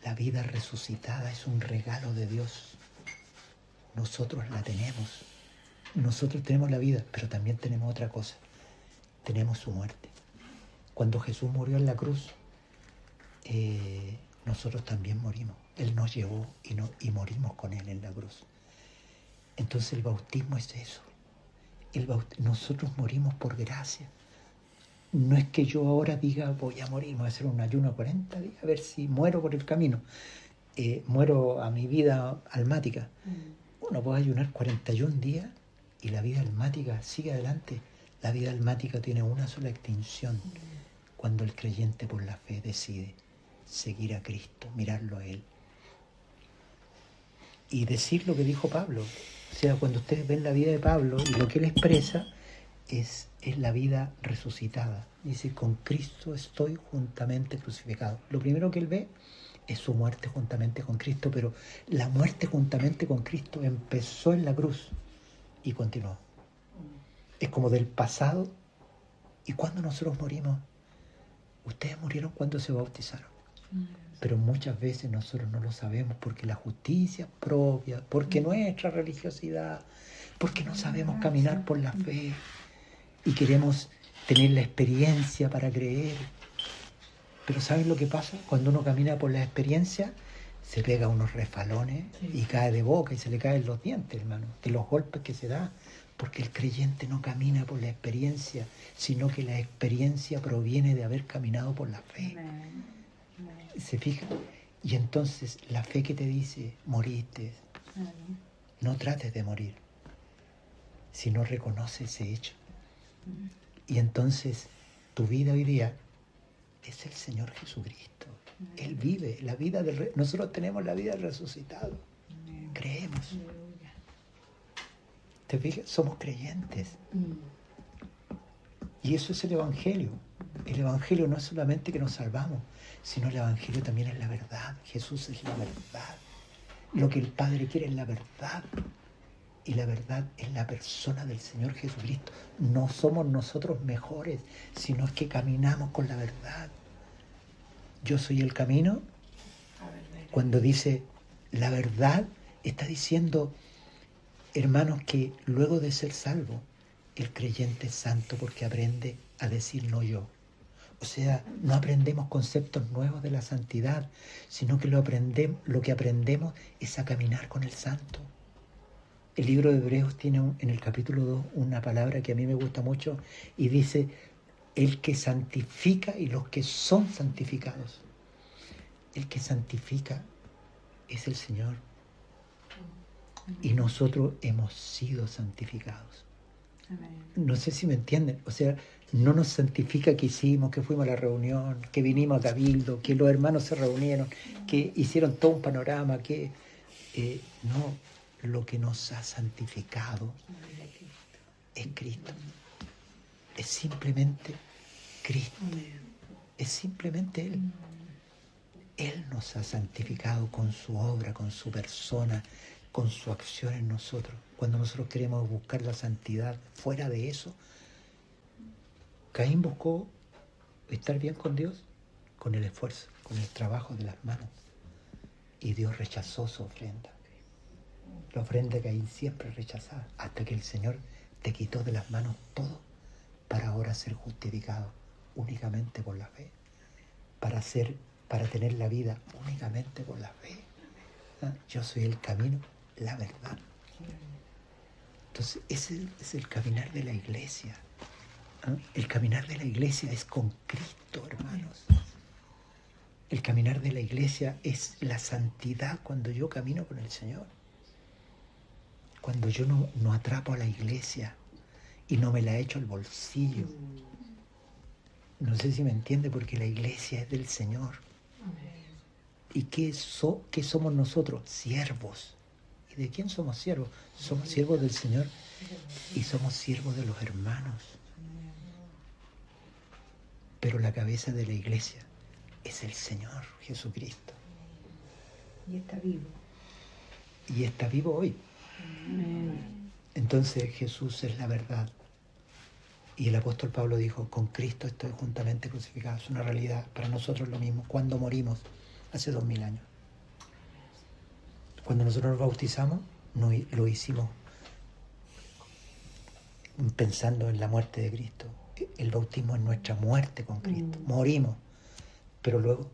La vida resucitada es un regalo de Dios. Nosotros la tenemos. Nosotros tenemos la vida, pero también tenemos otra cosa. Tenemos su muerte. Cuando Jesús murió en la cruz, nosotros también morimos. Él nos llevó y morimos con Él en la cruz. Entonces el bautismo es eso. Nosotros morimos por gracia. No es que yo ahora diga voy a morir, voy a hacer un ayuno 40 días, a ver si muero por el camino, muero a mi vida almática. Uno puede ayunar 41 días y la vida almática sigue adelante. La vida almática tiene una sola extinción: cuando el creyente por la fe decide seguir a Cristo, mirarlo a Él. Y decir lo que dijo Pablo. O sea, cuando ustedes ven la vida de Pablo y lo que él expresa, es la vida resucitada. Dice: con Cristo estoy juntamente crucificado. Lo primero que él ve es su muerte juntamente con Cristo, pero la muerte juntamente con Cristo empezó en la cruz y continuó. Es como del pasado. ¿Y cuando nosotros morimos? Ustedes murieron cuando se bautizaron, pero muchas veces nosotros no lo sabemos porque la justicia propia, porque nuestra religiosidad, porque no sabemos caminar por la fe y queremos tener la experiencia para creer. Pero ¿saben lo que pasa? Cuando uno camina por la experiencia, se pega unos refalones y cae de boca y se le caen los dientes, hermano, de los golpes que se da. Porque el creyente no camina por la experiencia, sino que la experiencia proviene de haber caminado por la fe. ¿Se fijan? Y entonces la fe que te dice: moriste, no trates de morir, sino reconoce ese hecho. Y entonces tu vida hoy día es el Señor Jesucristo. Él vive la vida del nosotros tenemos la vida del resucitado. Creemos. ¿Te fijas? Somos creyentes. Y eso es el Evangelio. El Evangelio no es solamente que nos salvamos, sino el Evangelio también es la verdad. Jesús es la verdad. Lo que el Padre quiere es la verdad. Y la verdad es la persona del Señor Jesucristo. No somos nosotros mejores, sino es que caminamos con la verdad. Yo soy el camino. Cuando dice la verdad, está diciendo, hermanos, que luego de ser salvo, el creyente es santo porque aprende a decir no yo. O sea, no aprendemos conceptos nuevos de la santidad, sino que lo que aprendemos es a caminar con el santo. El libro de Hebreos tiene en el capítulo 2 una palabra que a mí me gusta mucho y dice: el que santifica y los que son santificados. El que santifica es el Señor. Y nosotros hemos sido santificados. No sé si me entienden. O sea, no nos santifica que hicimos, que fuimos a la reunión, que vinimos a Cabildo, que los hermanos se reunieron, que hicieron todo un panorama, que no, lo que nos ha santificado es Cristo. Es simplemente Cristo. Es simplemente Él. Él nos ha santificado con su obra, con su persona, con su acción en nosotros. Cuando nosotros queremos buscar la santidad fuera de eso, Caín buscó estar bien con Dios con el esfuerzo, con el trabajo de las manos. Y Dios rechazó su ofrenda. La ofrenda de Caín siempre rechazada, hasta que el Señor te quitó de las manos todo para ahora ser justificado únicamente por la fe, para tener la vida únicamente por la fe. ¿Ah? Yo soy el camino, la verdad. Entonces, ese es el caminar de la iglesia. ¿Ah? El caminar de la iglesia es con Cristo, hermanos. El caminar de la iglesia es la santidad cuando yo camino con el Señor. Cuando yo no atrapo a la iglesia y no me la echo al bolsillo. No sé si me entiende, porque la iglesia es del Señor. ¿Y qué somos nosotros? Siervos. ¿Y de quién somos siervos? Somos siervos del Señor y somos siervos de los hermanos. Pero la cabeza de la iglesia es el Señor Jesucristo. Y está vivo. Y está vivo hoy. Entonces Jesús es la verdad. Y el apóstol Pablo dijo, con Cristo estoy juntamente crucificado. Es una realidad para nosotros lo mismo. Cuando morimos, hace 2000 años. Cuando nosotros nos bautizamos, lo hicimos pensando en la muerte de Cristo. El bautismo es nuestra muerte con Cristo. Morimos. Pero luego,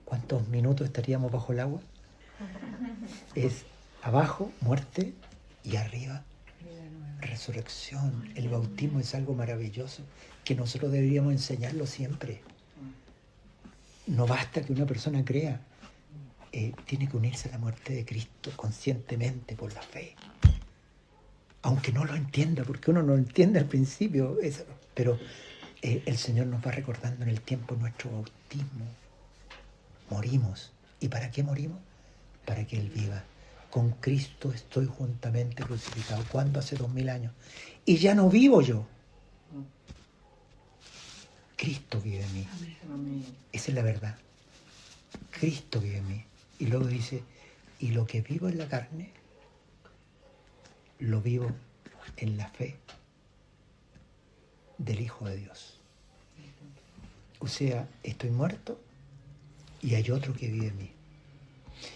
¿cuántos minutos estaríamos bajo el agua? Es abajo, muerte, y arriba, resurrección. El bautismo es algo maravilloso que nosotros deberíamos enseñarlo siempre. No basta que una persona crea, tiene que unirse a la muerte de Cristo conscientemente por la fe. Aunque no lo entienda, porque uno no lo entiende al principio, pero el Señor nos va recordando en el tiempo nuestro bautismo. Morimos. ¿Y para qué morimos? Para que Él viva. Con Cristo estoy juntamente crucificado. ¿Cuándo? Hace 2000 años. Y ya no vivo yo. Cristo vive en mí. Amén. Esa es la verdad. Cristo vive en mí. Y luego dice, y lo que vivo en la carne, lo vivo en la fe del Hijo de Dios. O sea, estoy muerto y hay otro que vive en mí.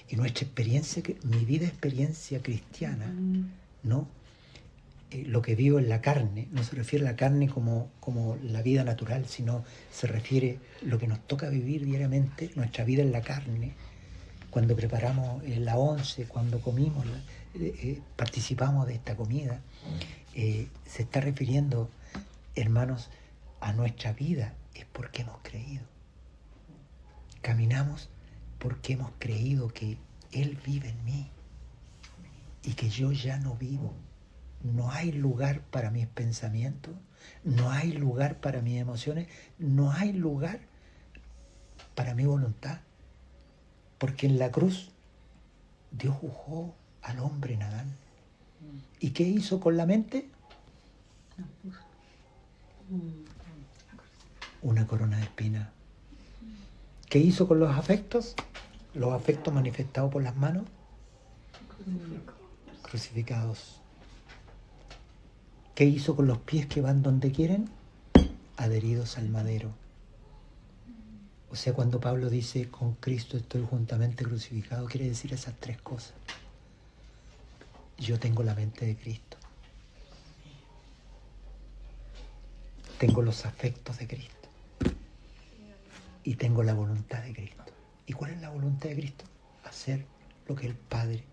Y nuestra experiencia, mi vida experiencia cristiana, ¿no? Lo que vivo en la carne, no se refiere a la carne como la vida natural, sino se refiere a lo que nos toca vivir diariamente, nuestra vida en la carne, cuando preparamos la once, cuando comimos, participamos de esta comida, se está refiriendo, hermanos, a nuestra vida, es porque hemos creído. Caminamos porque hemos creído que Él vive en mí y que yo ya no vivo. No hay lugar para mis pensamientos, no hay lugar para mis emociones, no hay lugar para mi voluntad. Porque en la cruz Dios juzgó al hombre en Adán. ¿Y qué hizo con la mente? Una corona de espinas. ¿Qué hizo con los afectos? Los afectos manifestados por las manos. Crucificados. ¿Qué hizo con los pies que van donde quieren? Adheridos al madero. O sea, cuando Pablo dice, con Cristo estoy juntamente crucificado, quiere decir esas tres cosas. Yo tengo la mente de Cristo. Tengo los afectos de Cristo. Y tengo la voluntad de Cristo. ¿Y cuál es la voluntad de Cristo? Hacer lo que el Padre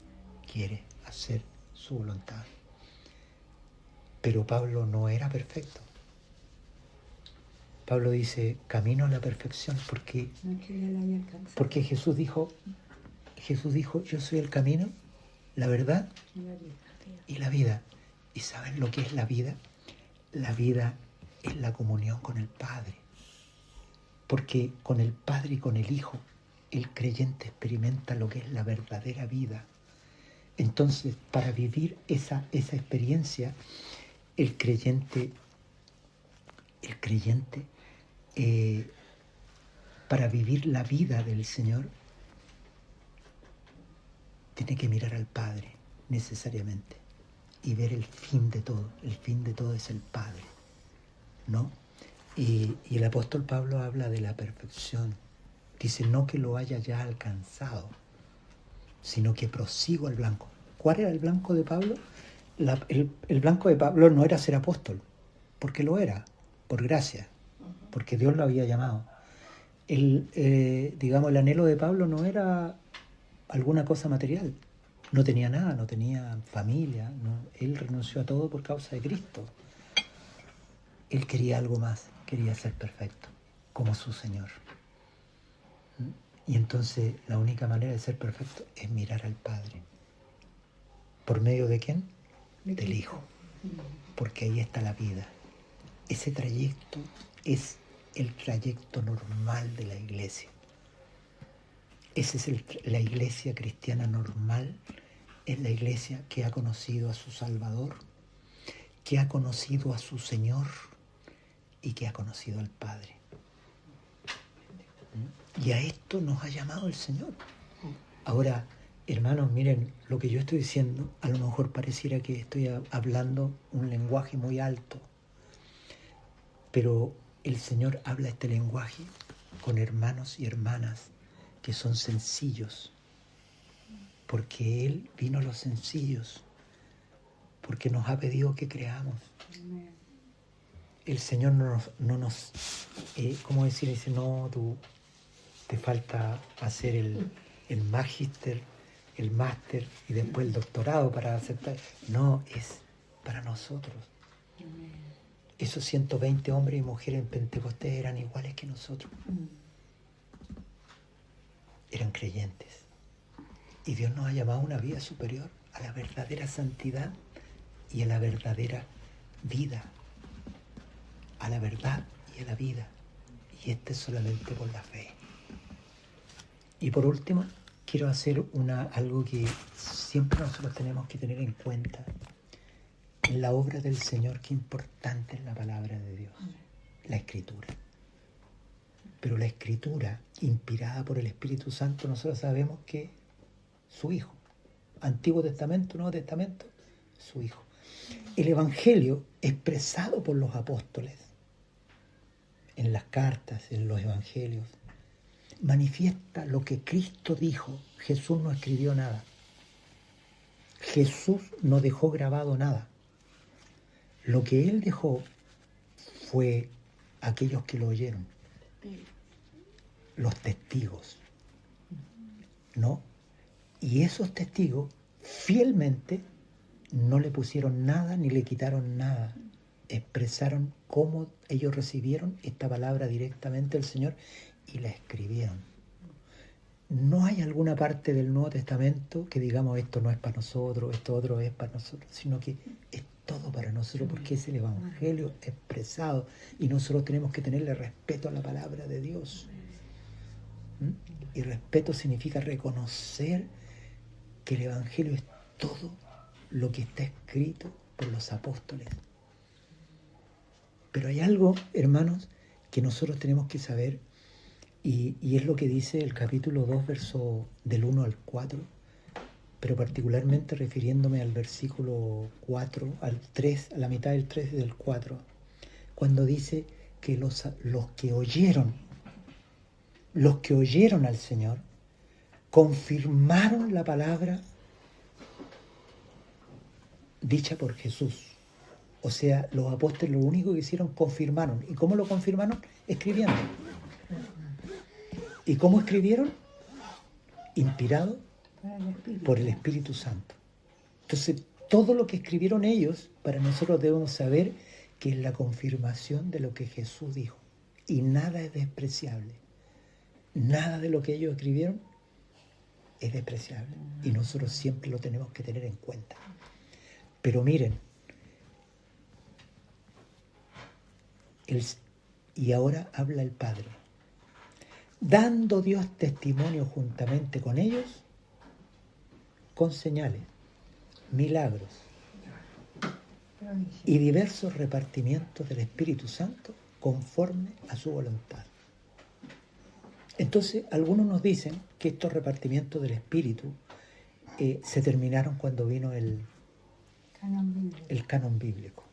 quiere, hacer su voluntad. Pero Pablo no era perfecto. Pablo dice, camino a la perfección, porque Jesús dijo, yo soy el camino, la verdad y la vida. ¿Y saben lo que es la vida? La vida es la comunión con el Padre. Porque con el Padre y con el Hijo, el creyente experimenta lo que es la verdadera vida. Entonces, para vivir esa experiencia, el creyente, para vivir la vida del Señor, tiene que mirar al Padre necesariamente y ver el fin de todo. El fin de todo es el Padre, ¿no? Y el apóstol Pablo habla de la perfección. Dice, no que lo haya ya alcanzado, sino que prosigo al blanco. ¿Cuál era el blanco de Pablo? El blanco de Pablo no era ser apóstol, porque lo era, por gracia, porque Dios lo había llamado. El anhelo de Pablo no era alguna cosa material. No tenía nada, no tenía familia. Él renunció a todo por causa de Cristo. Él quería algo más, quería ser perfecto, como su Señor. Y entonces la única manera de ser perfecto es mirar al Padre. ¿Por medio de quién? Del Hijo. Porque ahí está la vida. Ese trayecto es el trayecto normal de la iglesia. Esa es la iglesia cristiana normal. Es la iglesia que ha conocido a su Salvador, que ha conocido a su Señor y que ha conocido al Padre. Y a esto nos ha llamado el Señor. Ahora, hermanos, miren, lo que yo estoy diciendo, a lo mejor pareciera que estoy hablando un lenguaje muy alto, pero el Señor habla este lenguaje con hermanos y hermanas que son sencillos, porque Él vino a los sencillos, porque nos ha pedido que creamos. El Señor no nos ¿cómo decir? Dice, no, tú te falta hacer el magíster, el máster y después el doctorado para aceptar. No, es para nosotros. Esos 120 hombres y mujeres en Pentecostés eran iguales que nosotros. Eran creyentes. Y Dios nos ha llamado a una vida superior, a la verdadera santidad y a la verdadera vida. A la verdad y a la vida. Y este es solamente por la fe. Y por último, quiero hacer algo que siempre nosotros tenemos que tener en cuenta. En la obra del Señor, qué importante es la palabra de Dios, la Escritura. Pero la Escritura, inspirada por el Espíritu Santo, nosotros sabemos que su Hijo. Antiguo Testamento, Nuevo Testamento, su Hijo. El Evangelio, expresado por los apóstoles, en las cartas, en los Evangelios, manifiesta lo que Cristo dijo. Jesús no escribió nada. Jesús no dejó grabado nada. Lo que Él dejó fue aquellos que lo oyeron. Los testigos. ¿No? Y esos testigos fielmente no le pusieron nada ni le quitaron nada. Expresaron cómo ellos recibieron esta palabra directamente del Señor y la escribieron. No hay alguna parte del Nuevo Testamento que digamos esto no es para nosotros, esto otro es para nosotros, sino que es todo para nosotros porque es el Evangelio expresado y nosotros tenemos que tenerle respeto a la palabra de Dios. Y respeto significa reconocer que el Evangelio es todo lo que está escrito por los apóstoles. Pero hay algo, hermanos, que nosotros tenemos que saber y es lo que dice el capítulo 2, verso del 1 al 4, pero particularmente refiriéndome al versículo 4, al 3, a la mitad del 3 y del 4, cuando dice que los que oyeron al Señor, confirmaron la palabra dicha por Jesús. O sea, los apóstoles lo único que hicieron, confirmaron. ¿Y cómo lo confirmaron? Escribiendo. ¿Y cómo escribieron? Inspirado por el Espíritu Santo. Entonces, todo lo que escribieron ellos, para nosotros debemos saber que es la confirmación de lo que Jesús dijo. Y nada es despreciable. Nada de lo que ellos escribieron es despreciable. Y nosotros siempre lo tenemos que tener en cuenta. Pero miren, y ahora habla el Padre, dando Dios testimonio juntamente con ellos, con señales, milagros y diversos repartimientos del Espíritu Santo conforme a su voluntad. Entonces, algunos nos dicen que estos repartimientos del Espíritu se terminaron cuando vino el canon bíblico.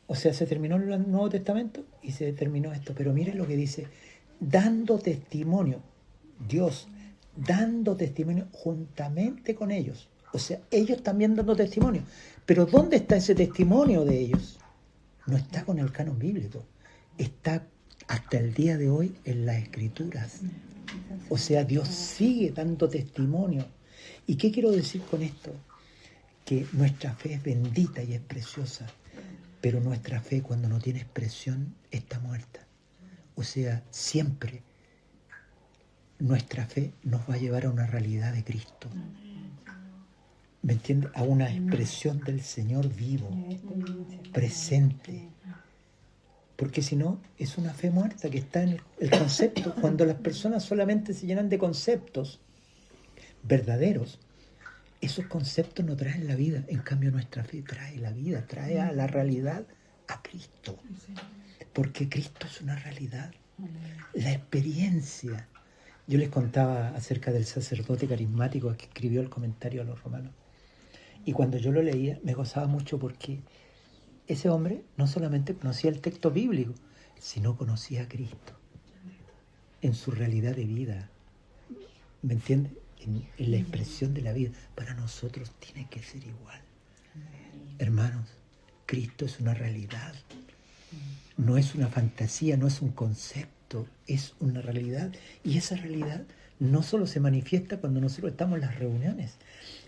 O sea, se terminó el Nuevo Testamento y se terminó esto. Pero miren lo que dice, dando testimonio, Dios dando testimonio juntamente con ellos. O sea, ellos también dando testimonio. Pero ¿dónde está ese testimonio de ellos? No está con el canon bíblico. Está hasta el día de hoy en las Escrituras. O sea, Dios sigue dando testimonio. ¿Y qué quiero decir con esto? Que nuestra fe es bendita y es preciosa, pero nuestra fe cuando no tiene expresión está muerta. O sea, siempre nuestra fe nos va a llevar a una realidad de Cristo. ¿Me entiendes? A una expresión del Señor vivo, presente. Porque si no, es una fe muerta que está en el concepto. Cuando las personas solamente se llenan de conceptos verdaderos, esos conceptos no traen la vida. En cambio, nuestra fe trae la vida, trae a la realidad a Cristo. Porque Cristo es una realidad. La experiencia. Yo les contaba acerca del sacerdote carismático que escribió el comentario a los Romanos. Y cuando yo lo leía, me gozaba mucho porque ese hombre no solamente conocía el texto bíblico, sino conocía a Cristo en su realidad de vida. ¿Me entiendes? En la expresión de la vida. Para nosotros tiene que ser igual. Hermanos, Cristo es una realidad. No es una fantasía, no es un concepto, es una realidad. Y esa realidad no solo se manifiesta cuando nosotros estamos en las reuniones,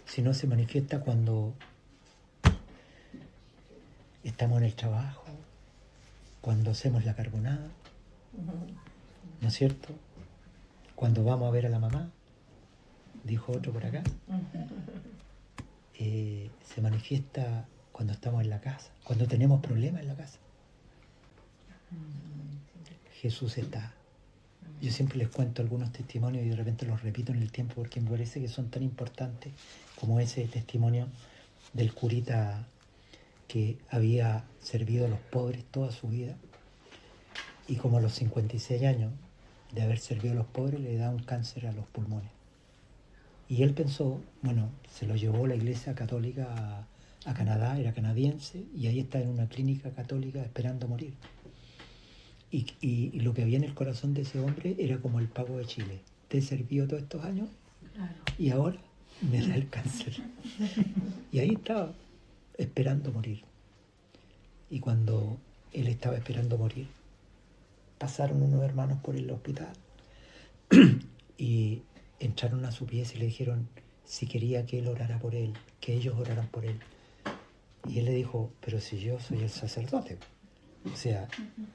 sino se manifiesta cuando estamos en el trabajo, cuando hacemos la carbonada, ¿no es cierto? Cuando vamos a ver a la mamá, dijo otro por acá. Se manifiesta cuando estamos en la casa, cuando tenemos problemas en la casa. Jesús está. Yo siempre les cuento algunos testimonios y de repente los repito en el tiempo porque me parece que son tan importantes como ese testimonio del curita que había servido a los pobres toda su vida y como a los 56 años de haber servido a los pobres le da un cáncer a los pulmones. Y él pensó, bueno, se lo llevó la iglesia católica a Canadá, era canadiense, y ahí está en una clínica católica esperando morir. Y lo que había en el corazón de ese hombre era como el pavo de Chile. Te he servido todos estos años y ahora me da el cáncer. Y ahí estaba, esperando morir. Y cuando él estaba esperando morir, pasaron unos hermanos por el hospital y entraron a su pieza y le dijeron si quería que él orara por él, que ellos oraran por él. Y él le dijo, pero si yo soy el sacerdote, o sea,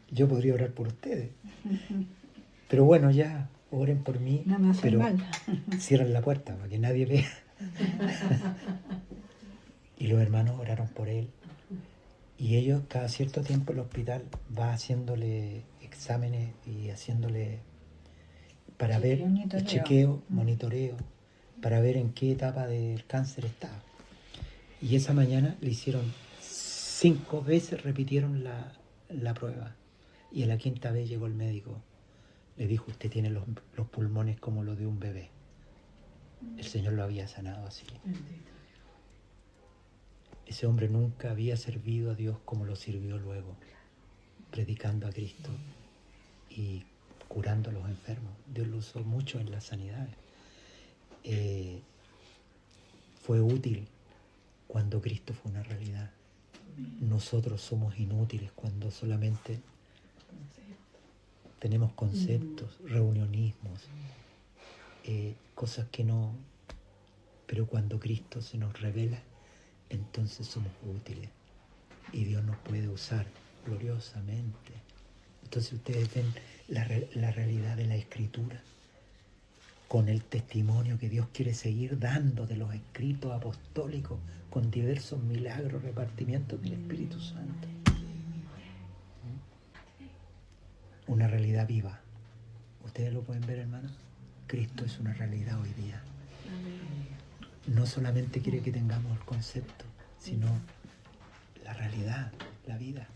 yo podría orar por ustedes. Pero bueno, ya, oren por mí, pero cierren la puerta para que nadie vea. Y los hermanos oraron por él. Y ellos cada cierto tiempo el hospital va haciéndole exámenes y haciéndole para ver el chequeo, monitoreo, para ver en qué etapa del cáncer está. Y esa mañana le hicieron 5 veces, repitieron la prueba. Y a la 5ª vez llegó el médico. Le dijo, usted tiene los pulmones como los de un bebé. El Señor lo había sanado así. Ese hombre nunca había servido a Dios como lo sirvió luego, predicando a Cristo y curando a los enfermos. Dios lo usó mucho en las sanidades. Fue útil cuando Cristo fue una realidad. Nosotros somos inútiles cuando solamente tenemos conceptos, reunionismos, cosas que no... Pero cuando Cristo se nos revela, entonces somos útiles y Dios nos puede usar gloriosamente. Entonces ustedes ven la realidad de la Escritura con el testimonio que Dios quiere seguir dando de los escritos apostólicos con diversos milagros, repartimientos del Espíritu Santo. Una realidad viva. ¿Ustedes lo pueden ver, hermanos? Cristo es una realidad hoy día. No solamente quiere que tengamos el concepto, sino la realidad, la vida.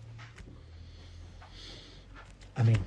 Amén.